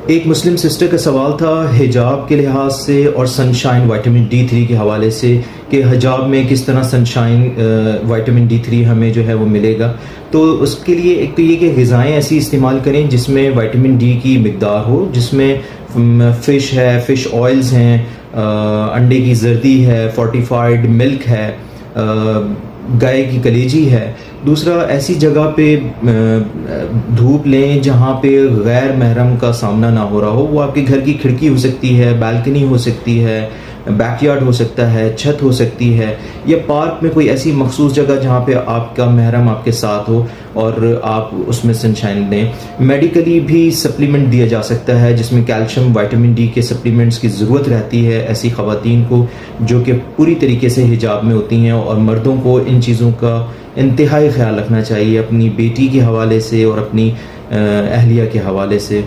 ایک مسلم سسٹر کا سوال تھا حجاب کے لحاظ سے اور سنشائن وائٹامن D3 کے حوالے سے کہ حجاب میں کس طرح سنشائن وائٹامن D3 ہمیں جو ہے وہ ملے گا. تو اس کے لیے ایک تو یہ کہ غذائیں ایسی استعمال کریں جس میں وائٹامن D کی مقدار ہو، جس میں فش ہے، فش آئلز ہیں، انڈے کی زردی ہے، فورٹیفائڈ ملک ہے، گائے کی کلیجی ہے. دوسرا ایسی جگہ پہ دھوپ لیں جہاں پہ غیر محرم کا سامنا نہ ہو رہا ہو. وہ آپ کے گھر کی کھڑکی ہو سکتی ہے، بالکنی ہو سکتی ہے، بیک یارڈ ہو سکتا ہے، چھت ہو سکتی ہے، یا پارک میں کوئی ایسی مخصوص جگہ جہاں پہ آپ کا محرم آپ کے ساتھ ہو اور آپ اس میں سنشائن دیں. میڈیکلی بھی سپلیمنٹ دیا جا سکتا ہے جس میں کیلشیم، وائٹامن D کے سپلیمنٹس کی ضرورت رہتی ہے ایسی خواتین کو جو کہ پوری طریقے سے حجاب میں ہوتی ہیں. اور مردوں کو ان چیزوں کا انتہائی خیال رکھنا چاہیے اپنی بیٹی کے حوالے سے اور اپنی اہلیہ کے حوالے سے.